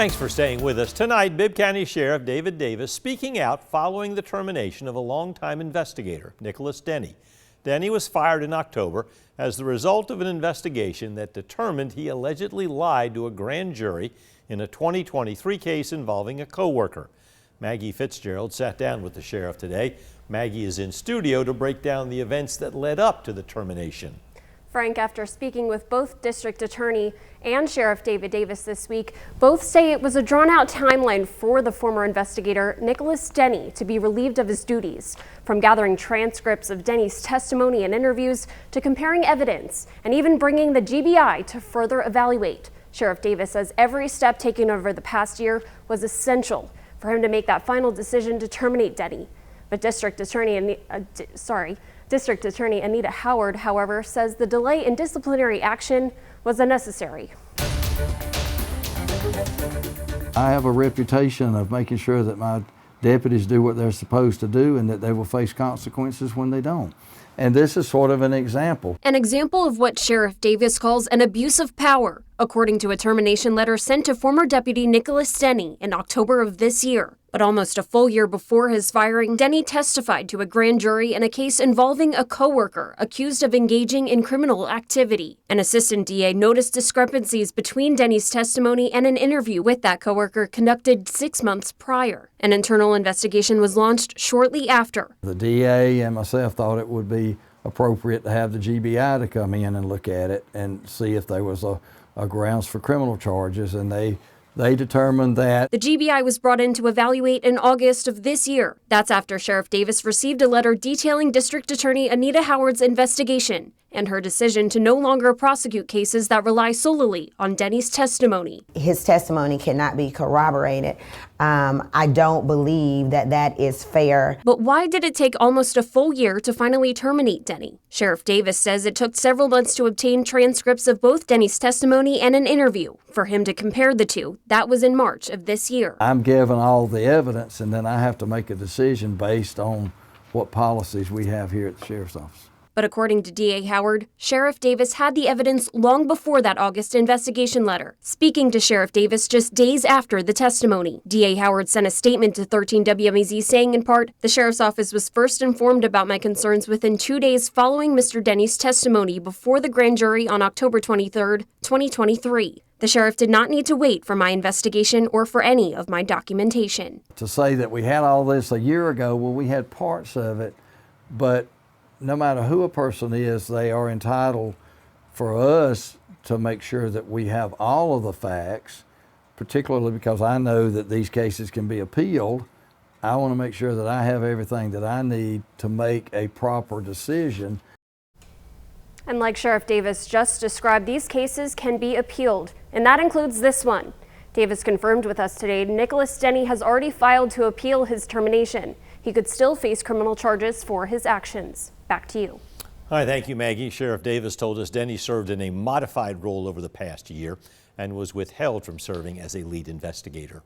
Thanks for staying with us. Tonight, Bibb County Sheriff David Davis speaking out following the termination of a longtime investigator, Nicholas Denny. Denny was fired in October as the result of an investigation that determined he allegedly lied to a grand jury in a 2023 case involving a co-worker. Maggie Fitzgerald sat down with the sheriff today. Maggie is in studio to break down the events that led up to the termination. Frank, after speaking with both District Attorney and Sheriff David Davis this week, both say it was a drawn-out timeline for the former investigator, Nicholas Denny, to be relieved of his duties. From gathering transcripts of Denny's testimony and interviews to comparing evidence and even bringing the GBI to further evaluate. Sheriff Davis says every step taken over the past year was essential for him to make that final decision to terminate Denny. But District Attorney Anita Howard, however, says the delay in disciplinary action was unnecessary. I have a reputation of making sure that my deputies do what they're supposed to do and that they will face consequences when they don't. And this is sort of an example. An example of what Sheriff Davis calls an abuse of power, according to a termination letter sent to former Deputy Nicholas Denny in October of this year. But almost a full year before his firing, Denny testified to a grand jury in a case involving a co-worker accused of engaging in criminal activity. An assistant DA noticed discrepancies between Denny's testimony and an interview with that co-worker conducted 6 months prior. An internal investigation was launched shortly after. The DA and myself thought it would be appropriate to have the GBI to come in and look at it and see if there was a grounds for criminal charges, and they determined that. The GBI was brought in to evaluate in August of this year. That's after Sheriff Davis received a letter detailing District Attorney Anita Howard's investigation and her decision to no longer prosecute cases that rely solely on Denny's testimony. His testimony cannot be corroborated. I don't believe that that is fair. But why did it take almost a full year to finally terminate Denny? Sheriff Davis says it took several months to obtain transcripts of both Denny's testimony and an interview for him to compare the two. That was in March of this year. I'm given all the evidence, and then I have to make a decision based on what policies we have here at the Sheriff's Office. But according to DA Howard, Sheriff Davis had the evidence long before that August investigation letter. Speaking to Sheriff Davis just days after the testimony, DA Howard sent a statement to 13 WMAZ saying in part, "The Sheriff's Office was first informed about my concerns within 2 days following Mr. Denny's testimony before the grand jury on October 23, 2023. The sheriff did not need to wait for my investigation or for any of my documentation." To say that we had all this a year ago, well, we had parts of it, but no matter who a person is, they are entitled for us to make sure that we have all of the facts, particularly because I know that these cases can be appealed. I want to make sure that I have everything that I need to make a proper decision. And like Sheriff Davis just described, these cases can be appealed, and that includes this one. Davis confirmed with us today Nicholas Denny has already filed to appeal his termination. He could still face criminal charges for his actions. Back to you. Hi, thank you, Maggie. Sheriff Davis told us Denny served in a modified role over the past year and was withheld from serving as a lead investigator.